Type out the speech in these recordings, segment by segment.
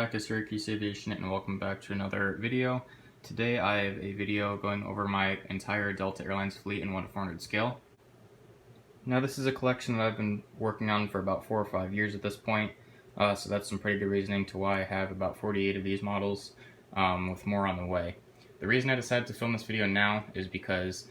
back to Syracuse Aviation and welcome back to another video. Today I have a video going over my entire Delta Airlines fleet in 1/400 scale. Now this is a collection that I've been working on for about 4 or 5 years at this point, so that's some pretty good reasoning to why I have about 48 of these models, with more on the way. The reason I decided to film this video now is because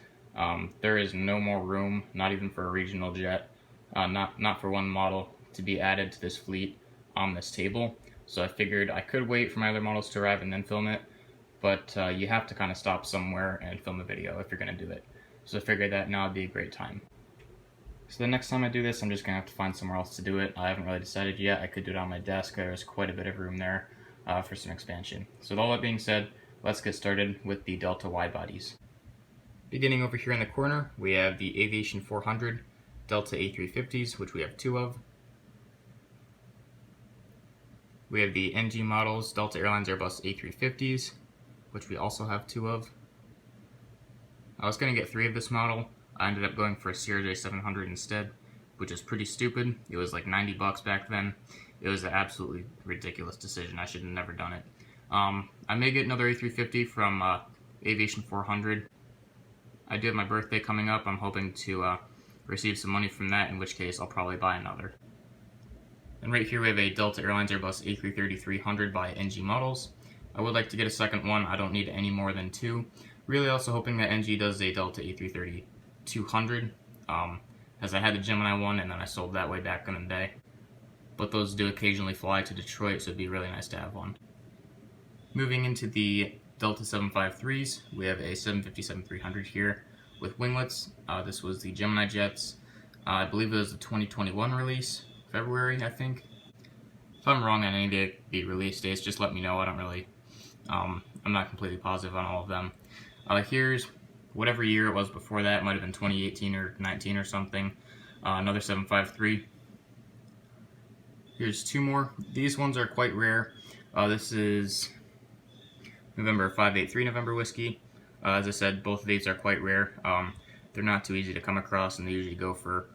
there is no more room, not even for a regional jet, not for one model, to be added to this fleet on this table. So I figured I could wait for my other models to arrive and then film it, but you have to kind of stop somewhere and film a video if you're going to do it. So I figured that now would be a great time. So the next time I do this, I'm just going to have to find somewhere else to do it. I haven't really decided yet. I could do it on my desk. There's quite a bit of room there for some expansion. So with all that being said, let's get started with the Delta wide bodies. Beginning over here in the corner, we have the Aviation 400 Delta A350s, which we have 2 of. We have the NG models, Delta Airlines Airbus A350s, which we also have 2 of. I was going to get 3 of this model. I ended up going for a CRJ700 instead, which is pretty stupid. It was like $90 back then. It was an absolutely ridiculous decision. I should have never done it. I may get another A350 from Aviation 400. I do have my birthday coming up. I'm hoping to receive some money from that, in which case I'll probably buy another. And right here we have a Delta Airlines Airbus A330-300 by NG models. I would like to get a second one. I don't need any more than 2. Really also hoping that NG does a Delta A330-200, as I had the Gemini one and then I sold that way back in the day. But those do occasionally fly to Detroit, so it'd be really nice to have one. Moving into the Delta 753s, we have a 757-300 here with winglets. This was the Gemini jets. I believe it was the 2021 release. February, I think. If I'm wrong on any of the release dates, just let me know. I don't really, I'm not completely positive on all of them. Here's whatever year it was before that. It might have been 2018 or 19 or something. Another 753. Here's 2 more. These ones are quite rare. This is November 583 November whiskey. As I said, both of these are quite rare. They're not too easy to come across, and they usually go for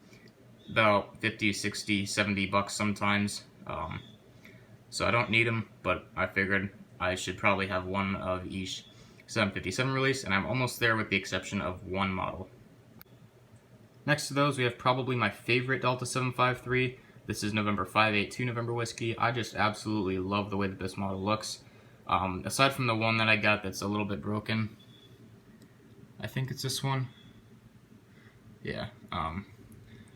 about 50, 60, 70 bucks sometimes. So I don't need them, but I figured I should probably have one of each 757 release, and I'm almost there with the exception of 1 model. Next to those, we have probably my favorite Delta 753. This is November 582 November whiskey. I just absolutely love the way that this model looks. Aside from the one that I got that's a little bit broken, I think it's this one. Yeah.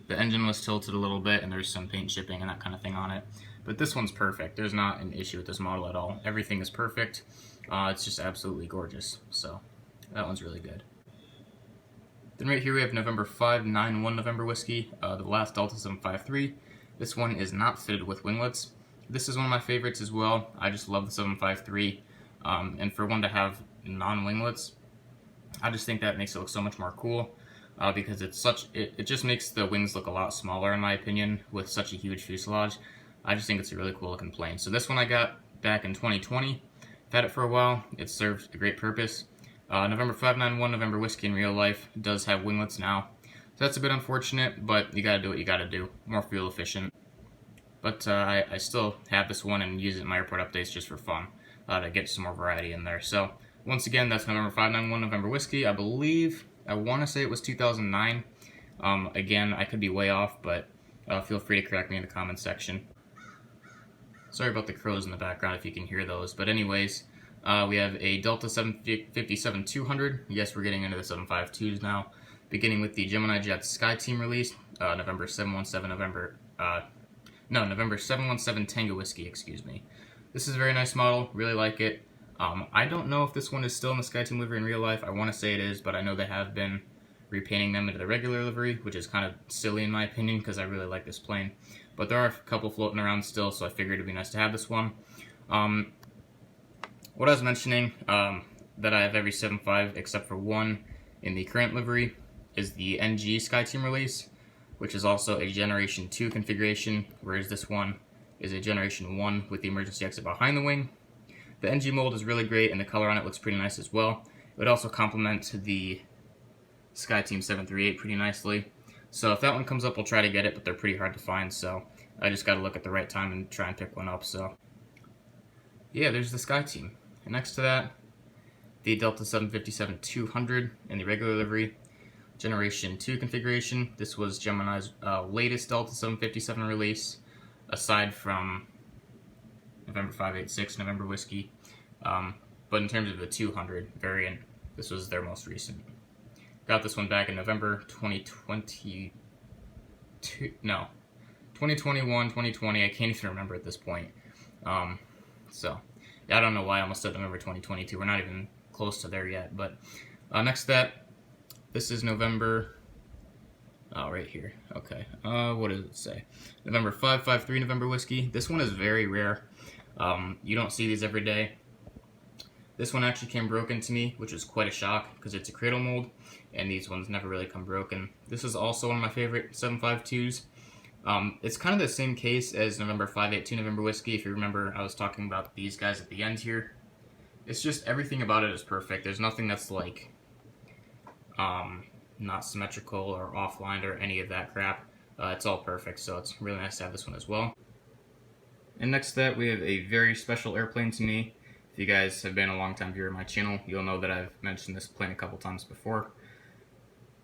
The engine was tilted a little bit and there's some paint chipping and that kind of thing on it. But this one's perfect. There's not an issue with this model at all. Everything is perfect. It's just absolutely gorgeous. So that one's really good. Then right here we have November 591 November whiskey, the last Delta 753. This one is not fitted with winglets. This is one of my favorites as well. I just love the 753. And for one to have non-winglets, I just think that makes it look so much more cool. Because it just makes the wings look a lot smaller in my opinion with such a huge fuselage. I just think it's a really cool looking plane. So this one I got back in 2020. I've had it for a while. It served a great purpose. November 591 November whiskey in real life does have winglets now. So that's a bit unfortunate, but you gotta do what you gotta do. More fuel efficient. But I still have this one and use it in my airport updates just for fun, to get some more variety in there. So once again, that's November 591 November whiskey. I want to say it was 2009. Again, I could be way off, but feel free to correct me in the comments section. Sorry about the crows in the background if you can hear those. But anyways, we have a Delta 757-200. Yes, we're getting into the 752s now. Beginning with the Gemini Jet Sky Team release, November 717 Tango Whiskey, excuse me. This is a very nice model, really like it. I don't know if this one is still in the SkyTeam livery in real life. I want to say it is, but I know they have been repainting them into the regular livery, which is kind of silly in my opinion because I really like this plane. But there are a couple floating around still, so I figured it'd be nice to have this one. What I was mentioning, that I have every 7.5 except for one in the current livery, is the NG SkyTeam release, which is also a Generation 2 configuration, whereas this one is a Generation 1 with the emergency exit behind the wing. The NG mold is really great, and the color on it looks pretty nice as well. It would also complement the SkyTeam 738 pretty nicely. So if that one comes up, we'll try to get it, but they're pretty hard to find, so I just got to look at the right time and try and pick one up. So yeah, there's the Sky Team. And next to that, the Delta 757-200 in the regular livery, Generation 2 configuration. This was Gemini's latest Delta 757 release, aside from November 586, November Whiskey. But in terms of the 200 variant, this was their most recent. Got this one back in November 2022. No, 2021, 2020. I can't even remember at this point. So, yeah, I don't know why I almost said November 2022. We're not even close to there yet. But next to that, this is November. Oh, right here. Okay. What does it say? November 553 November Whiskey. This one is very rare. You don't see these every day. This one actually came broken to me, which was quite a shock because it's a cradle mold, and these ones never really come broken. This is also one of my favorite 752s. It's kind of the same case as November 582 November Whiskey. If you remember, I was talking about these guys at the end here. It's just everything about it is perfect. There's nothing that's like not symmetrical or offline or any of that crap. It's all perfect, so it's really nice to have this one as well. And next to that, we have a very special airplane to me. If you guys have been a long-time viewer of my channel, you'll know that I've mentioned this plane a couple times before.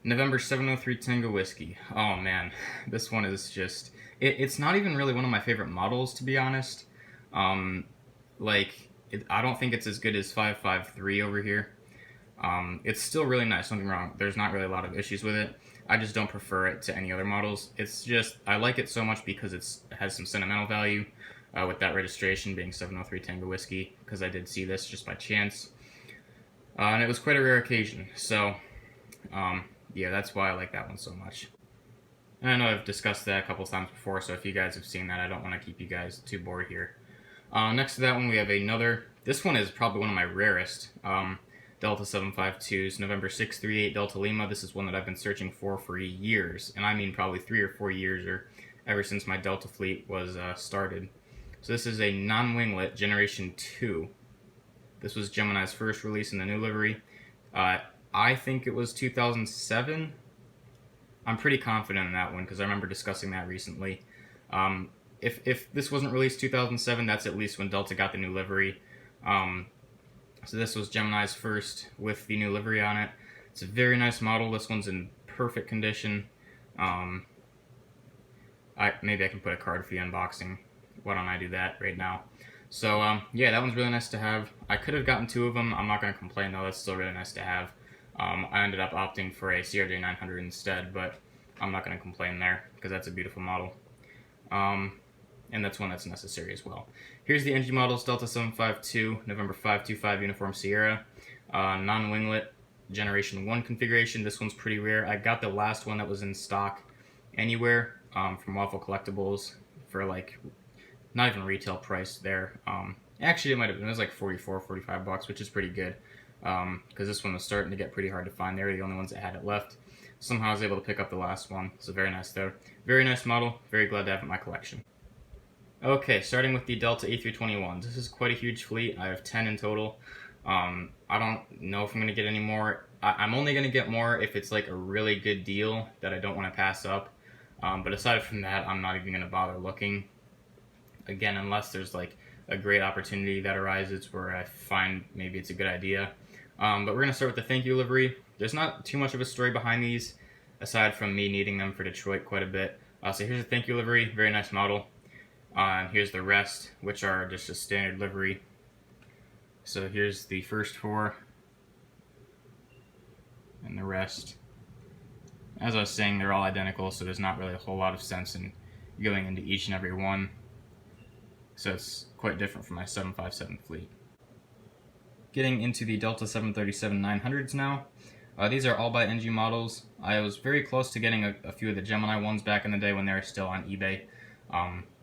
November 703 Tango Whiskey. Oh man, this one is just... It's not even really one of my favorite models, to be honest. I don't think it's as good as 553 over here. It's still really nice, don't get me wrong. There's not really a lot of issues with it. I just don't prefer it to any other models. It's just, I like it so much because it has some sentimental value. With that registration being 703 Tango Whiskey, because I did see this just by chance. And it was quite a rare occasion, so yeah, that's why I like that one so much. And I know I've discussed that a couple times before, so if you guys have seen that, I don't want to keep you guys too bored here. Next to that one, we have another, this one is probably one of my rarest Delta 752s, November 638 Delta Lima. This is one that I've been searching for years, and I mean probably 3 or 4 years, or ever since my Delta fleet was started. So this is a non-winglet Generation 2. This was Gemini's first release in the new livery. I think it was 2007. I'm pretty confident in that one because I remember discussing that recently. If this wasn't released 2007, that's at least when Delta got the new livery. So this was Gemini's first with the new livery on it. It's a very nice model. This one's in perfect condition. Maybe I can put a card for the unboxing. Why don't I do that right now? So, yeah, that one's really nice to have. I could have gotten 2 of them. I'm not going to complain, though. That's still really nice to have. I ended up opting for a CRJ900 instead, but I'm not going to complain there because that's a beautiful model. And that's one that's necessary as well. Here's the NG models, Delta 752, November 525 Uniform Sierra, non-winglet, Generation 1 configuration. This one's pretty rare. I got the last one that was in stock anywhere from Waffle Collectibles for like... not even retail price there. Actually, it might have been. It was like 44, 45 bucks, which is pretty good. Because this one was starting to get pretty hard to find. They were the only ones that had it left. Somehow I was able to pick up the last one. So very nice there. Very nice model. Very glad to have it in my collection. Okay, starting with the Delta A321s. This is quite a huge fleet. I have 10 in total. I don't know if I'm going to get any more. I'm only going to get more if it's like a really good deal that I don't want to pass up. But aside from that, I'm not even going to bother looking. Again, unless there's like a great opportunity that arises where I find maybe it's a good idea. But we're going to start with the thank you livery. There's not too much of a story behind these, aside from me needing them for Detroit quite a bit. So here's the thank you livery, very nice model. Here's the rest, which are just a standard livery. So here's the first 4, and the rest. As I was saying, they're all identical, so there's not really a whole lot of sense in going into each and every one. So it's quite different from my 757 fleet. Getting into the Delta 737-900s now. These are all by NG models. I was very close to getting a few of the Gemini ones back in the day when they were still on eBay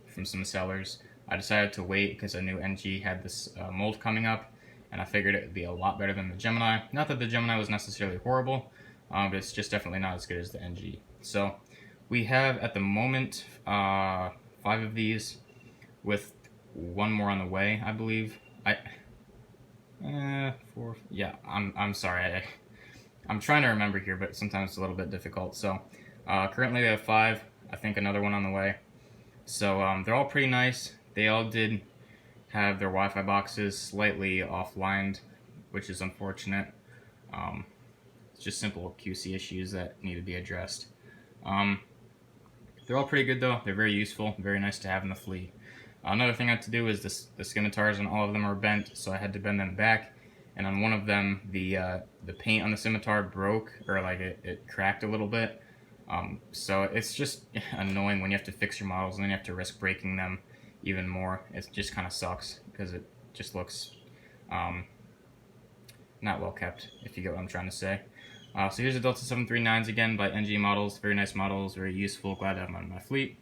from some sellers. I decided to wait because I knew NG had this mold coming up, and I figured it would be a lot better than the Gemini. Not that the Gemini was necessarily horrible, but it's just definitely not as good as the NG. So we have at the moment 5 of these, with 1 more on the way, I believe. 4. Yeah, I'm sorry. I'm trying to remember here, but sometimes it's a little bit difficult. So currently we have 5. I think another one on the way. So they're all pretty nice. They all did have their Wi-Fi boxes slightly offlined, which is unfortunate. It's just simple QC issues that need to be addressed. They're all pretty good though. They're very useful, very nice to have in the fleet. Another thing I had to do is the scimitars on all of them are bent, so I had to bend them back. And on one of them, the paint on the scimitar broke, or like it cracked a little bit. So it's just annoying when you have to fix your models and then you have to risk breaking them even more. It just kind of sucks because it just looks not well kept, if you get what I'm trying to say. So here's the Delta 739s again by NG Models. Very nice models, very useful. Glad to have them on my fleet.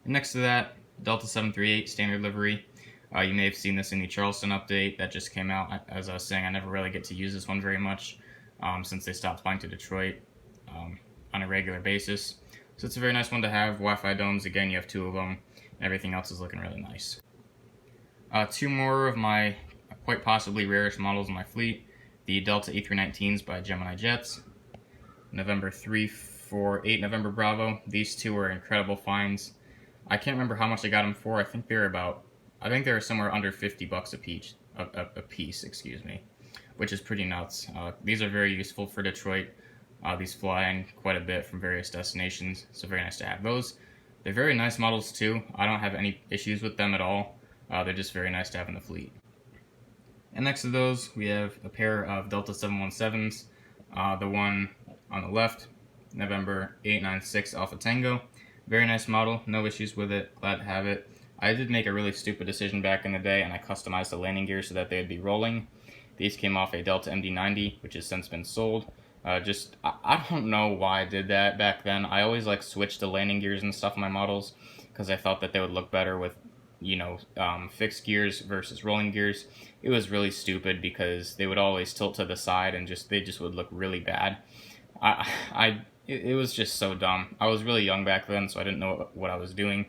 And next to that, Delta 738 standard livery. You may have seen this in the Charleston update that just came out. As I was saying, I never really get to use this one very much since they stopped flying to Detroit on a regular basis. So it's a very nice one to have. Wi-Fi domes, again, you have 2 of them. Everything else is looking really nice. 2 more of my quite possibly rarest models in my fleet. The Delta A319s by Gemini Jets. November 348 November Bravo. These 2 were incredible finds. I can't remember how much I got them for. I think they were somewhere under $50 a piece, excuse me, which is pretty nuts. These are very useful for Detroit. These fly in quite a bit from various destinations, so very nice to have those. They're very nice models too. I don't have any issues with them at all. They're just very nice to have in the fleet. And next to those, we have a pair of Delta 717s. The one on the left, November 896 Alpha Tango. Very nice model, no issues with it, glad to have it. I did make a really stupid decision back in the day, and I customized the landing gear so that they would be rolling. These came off a Delta MD-90, which has since been sold. I don't know why I did that back then. I always switched the landing gears and stuff in my models because I thought that they would look better with, fixed gears versus rolling gears. It was really stupid because they would always tilt to the side and they just would look really bad. It was just so dumb. I was really young back then, so I didn't know what I was doing.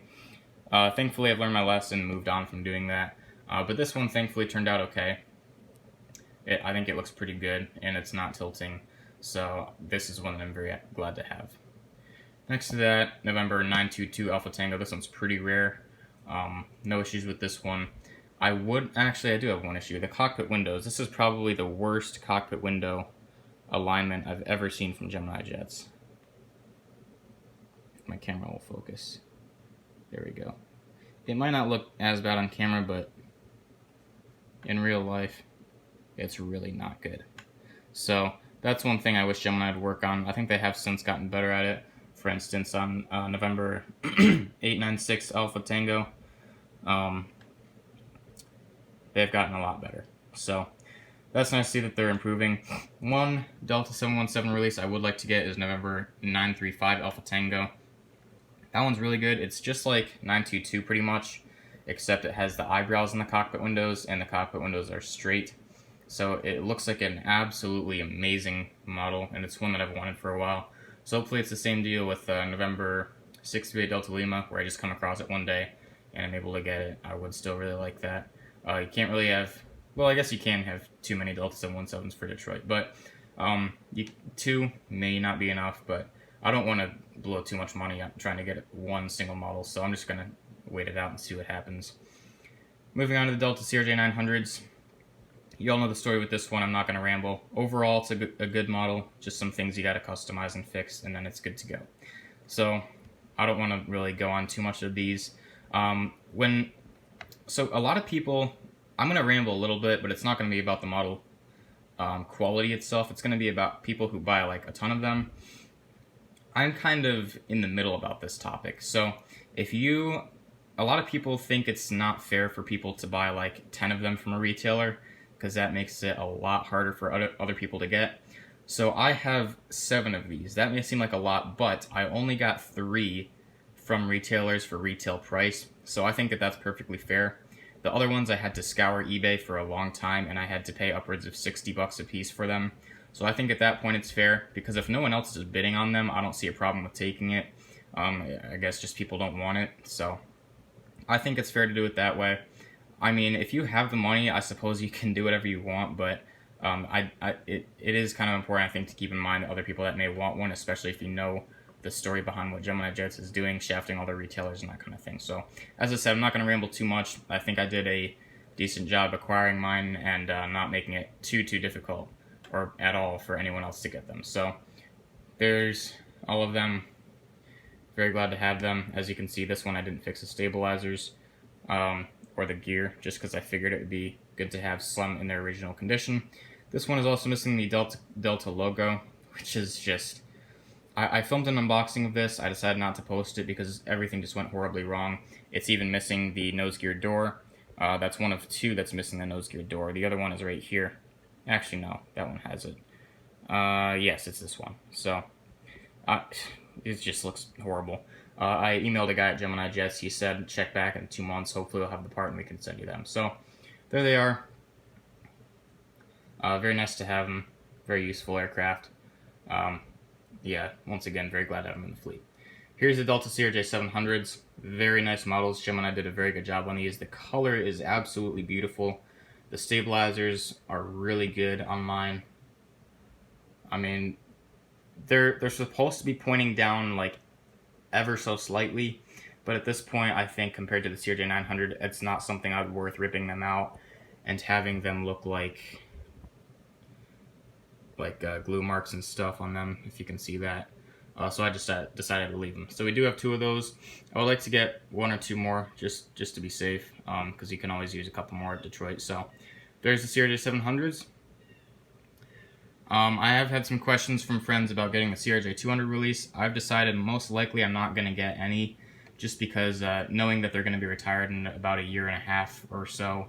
Thankfully, I've learned my lesson and moved on from doing that. But this one thankfully turned out okay. I think it looks pretty good, and it's not tilting. So this is one that I'm very glad to have. Next to that, November 922 Alpha Tango. This one's pretty rare. No issues with this one. I do have one issue. The cockpit windows. This is probably the worst cockpit window alignment I've ever seen from Gemini Jets. If my camera will focus. There we go. It might not look as bad on camera, but in real life, it's really not good. So that's one thing I wish Gemini would work on. I think they have since gotten better at it. For instance, on November 896 Alpha Tango, they've gotten a lot better. So that's nice to see that they're improving. One Delta 717 release I would like to get is November 935 Alpha Tango. That one's really good. It's just like 922 pretty much, except it has the eyebrows in the cockpit windows, and the cockpit windows are straight. So it looks like an absolutely amazing model, and it's one that I've wanted for a while. So hopefully it's the same deal with November 638 Delta Lima, where I just come across it one day and I'm able to get it. I would still really like that. You can't really have, well, I guess you can have too many Delta 717s for Detroit, but 2 may not be enough, but I don't want to blow too much money on trying to get one single model, so I'm just going to wait it out and see what happens. Moving on to the Delta CRJ900s. You all know the story with this one. I'm not going to ramble. Overall, it's a good model. Just some things you got to customize and fix, and then it's good to go. So I don't want to really go on too much of these. So a lot of people, I'm going to ramble a little bit, but it's not going to be about the model quality itself. It's going to be about people who buy a ton of them. I'm kind of in the middle about this topic. So a lot of people think it's not fair for people to buy 10 of them from a retailer, because that makes it a lot harder for other people to get. So I have 7 of these. That may seem like a lot, but I only got 3 from retailers for retail price, so I think that that's perfectly fair. The other ones I had to scour eBay for a long time, and I had to pay upwards of $60 a piece for them. So I think at that point it's fair, because if no one else is bidding on them, I don't see a problem with taking it. I guess just people don't want it, so I think it's fair to do it that way. I mean, if you have the money, I suppose you can do whatever you want, but it is kind of important, I think, to keep in mind other people that may want one, especially if you know the story behind what Gemini Jets is doing, shafting all the retailers and that kind of thing. So, as I said, I'm not going to ramble too much. I think I did a decent job acquiring mine and not making it too difficult or at all for anyone else to get them. So there's all of them. Very glad to have them. As you can see, this one I didn't fix the stabilizers or the gear, just because I figured it would be good to have some in their original condition. This one is also missing the Delta logo, which is just... I filmed an unboxing of this. I decided not to post it because everything just went horribly wrong. It's even missing the nose gear door. That's one of two that's missing the nose gear door. The other one is right here. Actually, no, that one has it. Yes, it's this one. So, it just looks horrible. I emailed a guy at Gemini Jets. He said check back in 2 months. Hopefully we'll have the part and we can send you them. So, there they are. Very nice to have them. Very useful aircraft. Yeah, once again, very glad to have them in the fleet. Here's the Delta CRJ 700s. Very nice models. Gemini did a very good job on these. The color is absolutely beautiful. The stabilizers are really good on mine. I mean, they're supposed to be pointing down like ever so slightly, but at this point, I think compared to the CRJ 900, it's not something I'd worth ripping them out and having them look like glue marks and stuff on them, if you can see that. So I just decided to leave them. So we do have 2 of those. I would like to get 1 or 2 more just to be safe, because you can always use a couple more at Detroit. So there's the CRJ 700s. I have had some questions from friends about getting the CRJ 200 release. I've decided most likely I'm not going to get any, just because knowing that they're going to be retired in about a year and a half or so,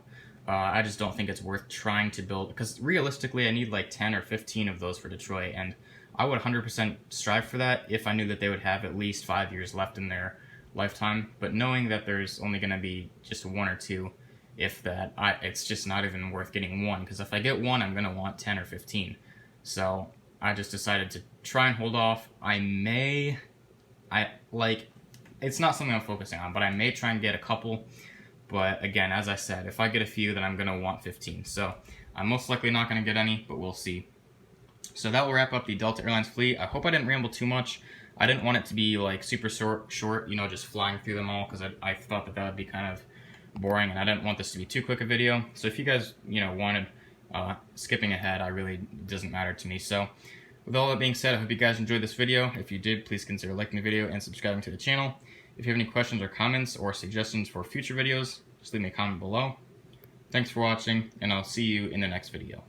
I just don't think it's worth trying to build, because realistically I need like 10 or 15 of those for Detroit, and I would 100% strive for that if I knew that they would have at least 5 years left in their lifetime. But knowing that there's only going to be just 1 or 2, if that, it's just not even worth getting 1, because if I get 1, I'm going to want 10 or 15. So I just decided to try and hold off. It's not something I'm focusing on, but I may try and get a couple. But again, as I said, if I get a few, then I'm going to want 15. So I'm most likely not going to get any, but we'll see. So that will wrap up the Delta Airlines fleet. I hope I didn't ramble too much. I didn't want it to be like super short, you know, just flying through them all, because I thought that would be kind of boring, and I didn't want this to be too quick a video. So if you guys, you know, wanted skipping ahead, doesn't matter to me. So with all that being said, I hope you guys enjoyed this video. If you did, please consider liking the video and subscribing to the channel. If you have any questions or comments or suggestions for future videos, just leave me a comment below. Thanks for watching, and I'll see you in the next video.